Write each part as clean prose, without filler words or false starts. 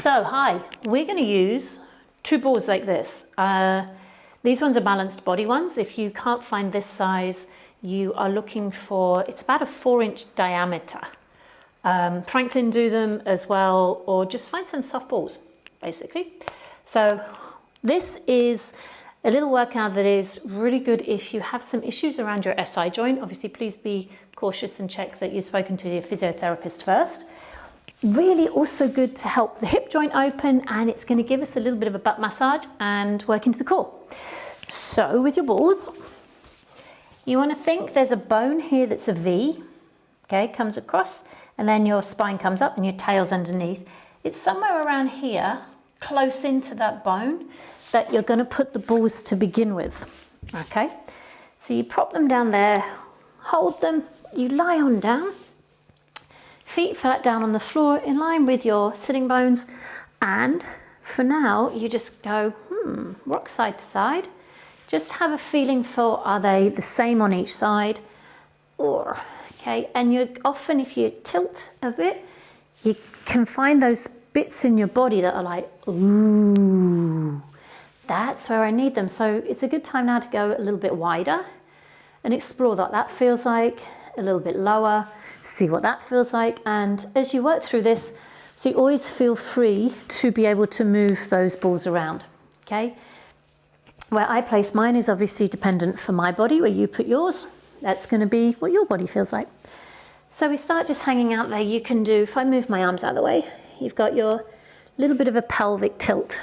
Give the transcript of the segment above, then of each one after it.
So, hi, we're going to use two balls like this. These ones are balanced body ones. If you can't find this size, you are looking for, it's about a 4-inch diameter. Franklin do them as well, or just find some soft balls, basically. So this is a little workout that is really good if you have some issues around your SI joint. Obviously, please be cautious and check that you've spoken to your physiotherapist first. Really also good to help the hip joint open, and it's going to give us a little bit of a butt massage and work into the core. So with your balls, you want to think there's a bone here that's a V, okay, comes across, and then your spine comes up and your tail's underneath. It's somewhere around here, close into that bone, that you're going to put the balls to begin with, okay? So you prop them down there, hold them, you lie on down, feet flat down on the floor in line with your sitting bones, and for now you just go rock side to side. Just have a feeling for, are they the same on each side, or okay, and you often, if you tilt a bit, you can find those bits in your body that are like, ooh, that's where I need them. So it's a good time now to go a little bit wider and explore what that feels like, a little bit lower, see what that feels like. And as you work through this, so you always feel free to be able to move those balls around, okay? Where I place mine is obviously dependent for my body. Where you put yours, that's going to be what your body feels like. So we start just hanging out there. You can do, if I move my arms out of the way, you've got your little bit of a pelvic tilt.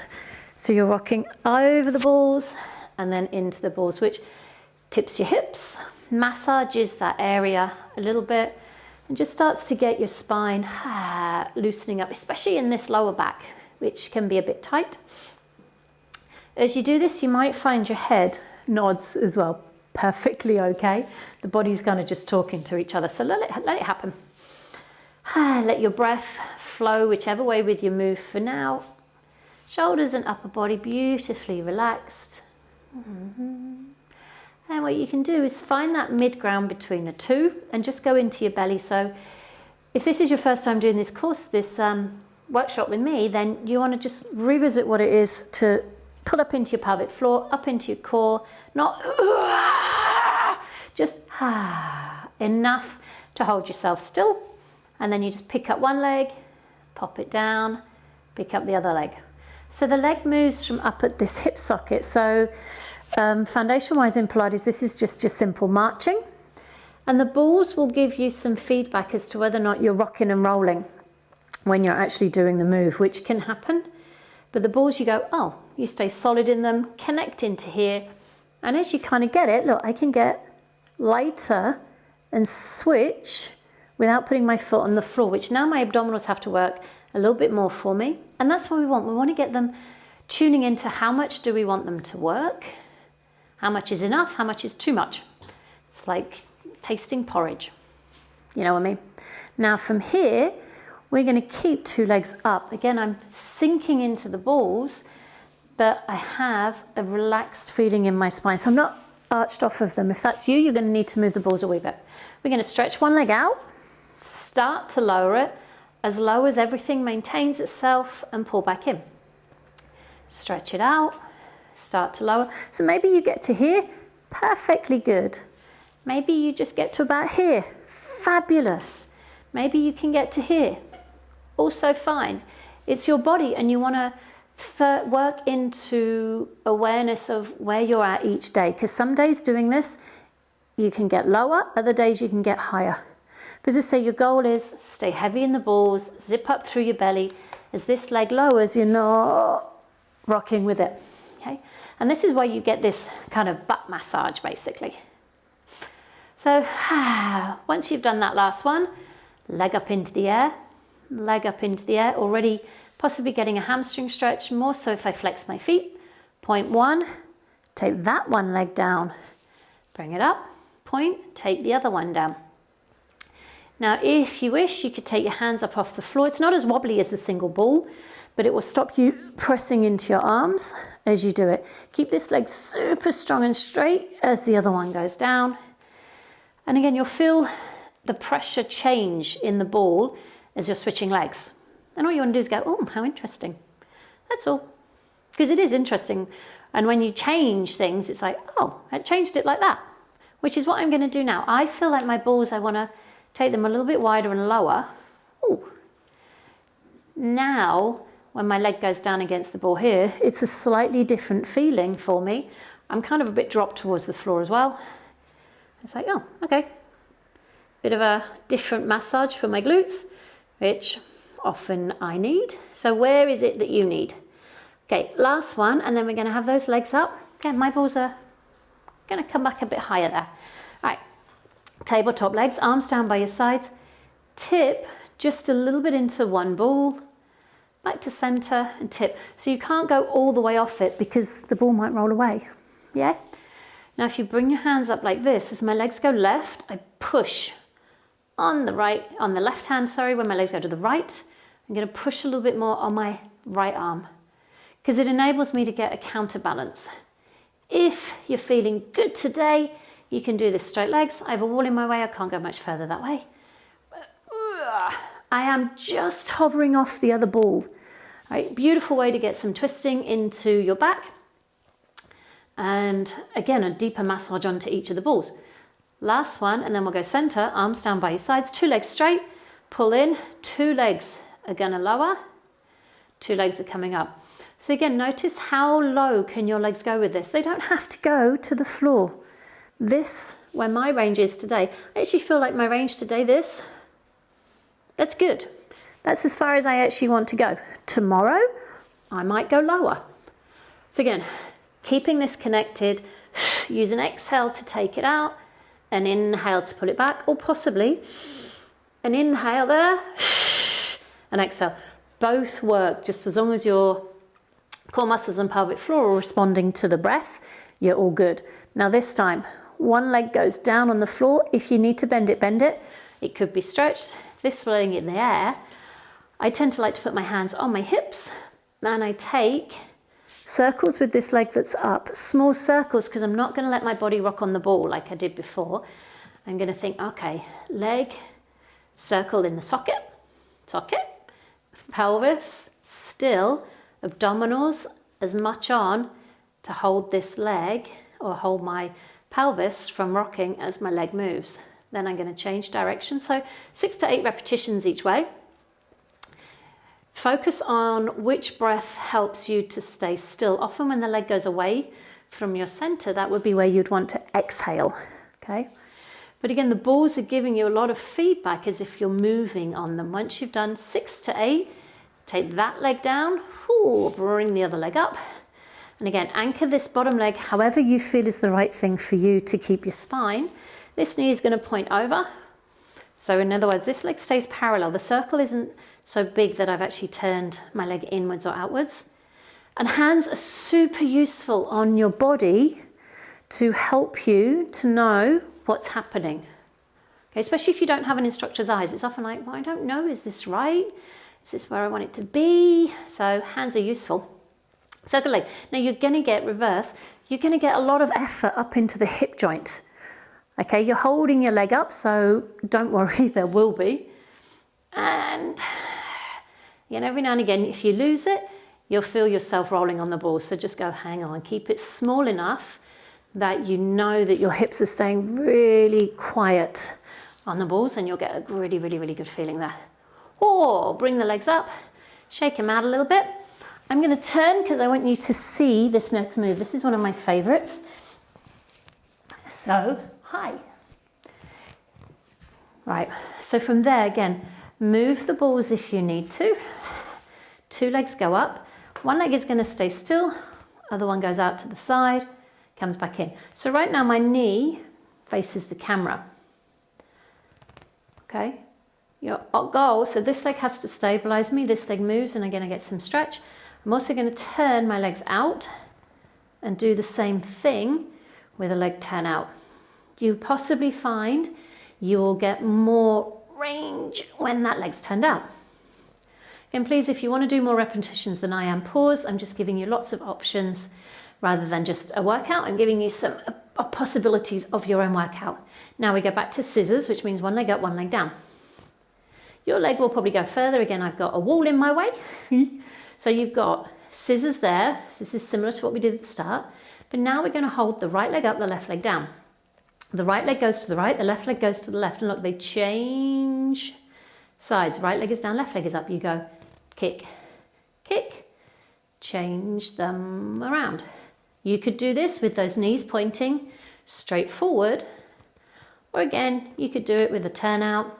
So you're rocking over the balls and then into the balls, which tips your hips, massages that area a little bit, and just starts to get your spine loosening up, especially in this lower back, which can be a bit tight. As you do this, you might find your head nods as well. Perfectly okay. The body's kind of just talking to each other. So let it happen. Let your breath flow whichever way with your move for now. Shoulders and upper body beautifully relaxed. And what you can do is find that mid-ground between the two and just go into your belly. So if this is your first time doing this course, this workshop with me, then you want to just revisit what it is to pull up into your pelvic floor, up into your core, not just enough to hold yourself still. And then you just pick up one leg, pop it down, pick up the other leg. So the leg moves from up at this hip socket. So foundation-wise in Pilates, this is just your simple marching. And the balls will give you some feedback as to whether or not you're rocking and rolling when you're actually doing the move, which can happen. But the balls, you go, oh, you stay solid in them, connect into here. And as you kind of get it, look, I can get lighter and switch without putting my foot on the floor, which now my abdominals have to work a little bit more for me. And that's what we want. We want to get them tuning into how much do we want them to work, how much is enough, how much is too much. It's like tasting porridge. You know what I mean? Now from here, we're going to keep two legs up. Again, I'm sinking into the balls, but I have a relaxed feeling in my spine. So I'm not arched off of them. If that's you, you're going to need to move the balls a wee bit. We're going to stretch one leg out, start to lower it as low as everything maintains itself, and pull back in. Stretch it out, start to lower. So maybe you get to here, perfectly good. Maybe you just get to about here, fabulous. Maybe you can get to here, also fine. It's your body, and you want to work into awareness of where you're at each day, because some days doing this you can get lower, other days you can get higher. Because as I say, your goal is stay heavy in the balls, zip up through your belly. As this leg lowers, you're not rocking with it, okay? And this is where you get this kind of butt massage, basically. So once you've done that last one, leg up into the air, leg up into the air, already possibly getting a hamstring stretch, more so if I flex my feet. Point one, take that one leg down, bring it up, point, take the other one down. Now, if you wish, you could take your hands up off the floor. It's not as wobbly as a single ball, but it will stop you pressing into your arms as you do it. Keep this leg super strong and straight as the other one goes down. And again, you'll feel the pressure change in the ball as you're switching legs. And all you want to do is go, oh, how interesting. That's all. Because it is interesting. And when you change things, it's like, oh, I changed it like that, which is what I'm going to do now. I feel like my balls, I want to take them a little bit wider and lower. Ooh. Now, when my leg goes down against the ball here, it's a slightly different feeling for me. I'm kind of a bit dropped towards the floor as well. It's like, oh, okay. Bit of a different massage for my glutes, which often I need. So where is it that you need? Okay, last one, and then we're going to have those legs up. Again, my balls are going to come back a bit higher there. All right, tabletop legs, arms down by your sides. Tip just a little bit into one ball, back to center and tip. So you can't go all the way off it because the ball might roll away. Yeah? Now if you bring your hands up like this, as my legs go left, I push on the left hand, when my legs go to the right, I'm going to push a little bit more on my right arm because it enables me to get a counterbalance. If you're feeling good today, you can do this straight legs. I have a wall in my way, I can't go much further that way. I am just hovering off the other ball. Right, beautiful way to get some twisting into your back. And again, a deeper massage onto each of the balls. Last one, and then we'll go center, arms down by your sides, 2 legs straight, pull in, 2 legs are gonna lower, 2 legs are coming up. So again, notice how low can your legs go with this. They don't have to go to the floor. This, where my range is today, I actually feel like my range today, that's good. That's as far as I actually want to go. Tomorrow, I might go lower. So again, keeping this connected, use an exhale to take it out, an inhale to pull it back, or possibly an inhale there, an exhale. Both work, just as long as your core muscles and pelvic floor are responding to the breath, you're all good. Now this time, one leg goes down on the floor. If you need to bend it, bend it. It could be stretched. This leg in the air, I tend to like to put my hands on my hips and I take circles with this leg that's up, small circles, because I'm not going to let my body rock on the ball like I did before. I'm going to think, okay, leg, circle in the socket, pelvis, still, abdominals as much on to hold this leg or hold my pelvis from rocking as my leg moves. Then I'm going to change direction. So 6 to 8 repetitions each way. Focus on which breath helps you to stay still. Often when the leg goes away from your center, that would be where you'd want to exhale, okay? But again, the balls are giving you a lot of feedback as if you're moving on them. Once you've done 6 to 8, take that leg down, bring the other leg up. And again, anchor this bottom leg however you feel is the right thing for you to keep your spine. This knee is going to point over. So in other words, this leg stays parallel. The circle isn't so big that I've actually turned my leg inwards or outwards. And hands are super useful on your body to help you to know what's happening. Okay, especially if you don't have an instructor's eyes. It's often like, well, I don't know, is this right? Is this where I want it to be? So hands are useful. Circle leg. Now you're going to get reverse. You're going to get a lot of effort up into the hip joint. Okay, you're holding your leg up, so don't worry, there will be. And every now and again, if you lose it, you'll feel yourself rolling on the ball. So just go, hang on, keep it small enough that you know that your hips are staying really quiet on the balls, and you'll get a really, really, really good feeling there. Or bring the legs up, shake them out a little bit. I'm going to turn because I want you to see this next move. This is one of my favorites. So, hi. Right, so from there, again, move the balls if you need to. 2 legs go up. One leg is going to stay still. Other one goes out to the side, comes back in. So right now my knee faces the camera. Okay, your goal, so this leg has to stabilize me. This leg moves and again I get some stretch. I'm also going to turn my legs out and do the same thing with a leg turn out. You possibly find you'll get more range when that leg's turned out. And please, if you want to do more repetitions than I am, pause. I'm just giving you lots of options rather than just a workout. I'm giving you some possibilities of your own workout. Now we go back to scissors, which means one leg up, one leg down. Your leg will probably go further. Again, I've got a wall in my way. So you've got scissors there. So this is similar to what we did at the start. But now we're going to hold the right leg up, the left leg down. The right leg goes to the right, the left leg goes to the left. And look, they change sides. Right leg is down, left leg is up. You go kick, kick, change them around. You could do this with those knees pointing straight forward. Or again, you could do it with a turnout,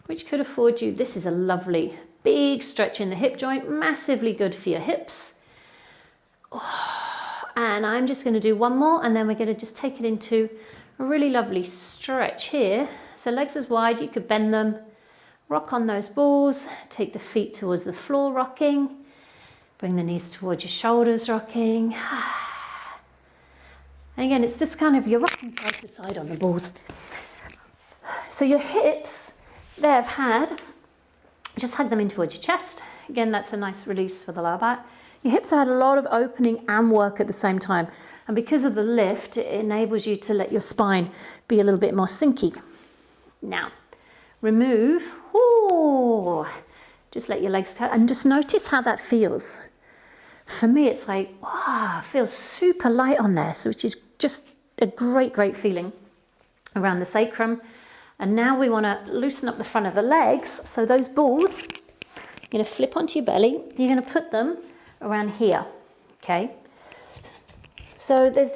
which could afford you, this is a lovely big stretch in the hip joint, massively good for your hips. And I'm just going to do one more, and then we're going to just take it into a really lovely stretch here. So legs as wide, you could bend them, rock on those balls, take the feet towards the floor rocking, bring the knees towards your shoulders rocking. And again, it's just kind of, you're rocking side to side on the balls. So your hips, they've had, just hug them in towards your chest. Again, that's a nice release for the lower back. Your hips have had a lot of opening and work at the same time. And because of the lift, it enables you to let your spine be a little bit more sinky. Now, remove, just let your legs turn and just notice how that feels. For me, it's like, wow, it feels super light on there, so which is just a great, great feeling around the sacrum. And now we want to loosen up the front of the legs. So those balls, you're going to flip onto your belly. You're going to put them around here, okay? So there's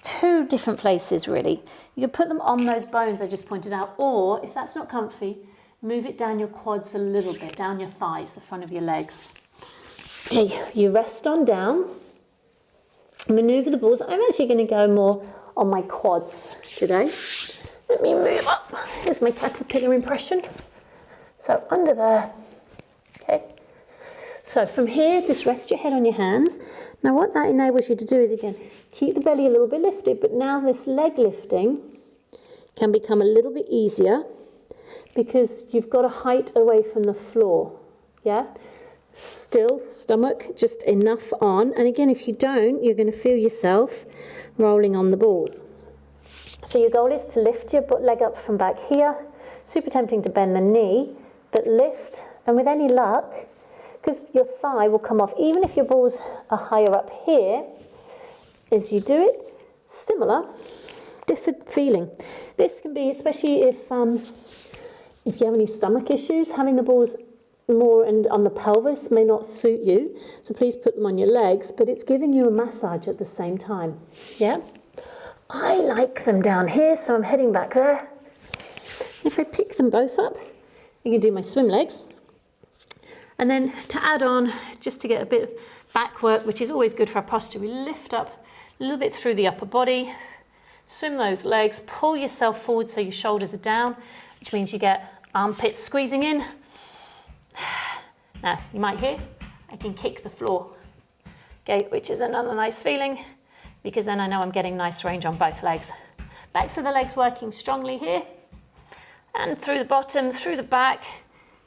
two different places really. You can put them on those bones I just pointed out, or if that's not comfy, move it down your quads a little bit, down your thighs, the front of your legs. Okay, you rest on down, maneuver the balls. I'm actually going to go more on my quads today. Let me move up. Here's my caterpillar impression. So under there, okay. So from here, just rest your head on your hands. Now what that enables you to do is, again, keep the belly a little bit lifted, but now this leg lifting can become a little bit easier because you've got a height away from the floor, yeah? Still, stomach just enough on. And again, if you don't, you're going to feel yourself rolling on the balls. So your goal is to lift your leg up from back here. Super tempting to bend the knee, but lift, and with any luck, because your thigh will come off, even if your balls are higher up here, as you do it, similar, different feeling. This can be, especially if you have any stomach issues, having the balls more and on the pelvis may not suit you, so please put them on your legs, but it's giving you a massage at the same time, yeah? I like them down here, so I'm heading back there. If I pick them both up, you can do my swim legs. And then to add on, just to get a bit of back work, which is always good for our posture, we lift up a little bit through the upper body, swim those legs, pull yourself forward so your shoulders are down, which means you get armpits squeezing in. Now, you might hear, I can kick the floor, okay, which is another nice feeling, because then I know I'm getting nice range on both legs. Backs of the legs working strongly here, and through the bottom, through the back.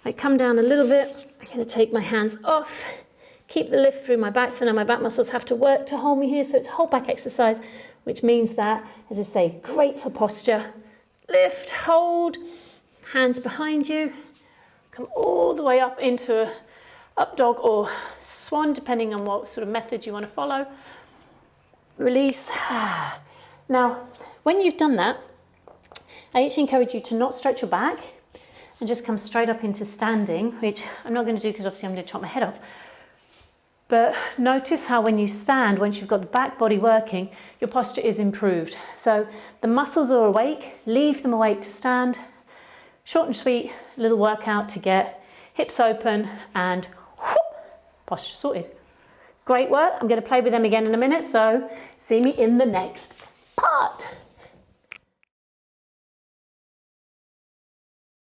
I come down a little bit, I'm going to take my hands off, keep the lift through my back, so now my back muscles have to work to hold me here, so it's a whole back exercise, which means that, as I say, great for posture. Lift, hold, hands behind you, come all the way up into a up dog or swan, depending on what sort of method you want to follow. Release. Now, when you've done that, I actually encourage you to not stretch your back and just come straight up into standing, which I'm not going to do because obviously I'm going to chop my head off. But notice how when you stand, once you've got the back body working, your posture is improved. So the muscles are awake, leave them awake to stand. Short and sweet, little workout to get hips open and whoop, posture sorted. Great work. I'm going to play with them again in a minute, so see me in the next part.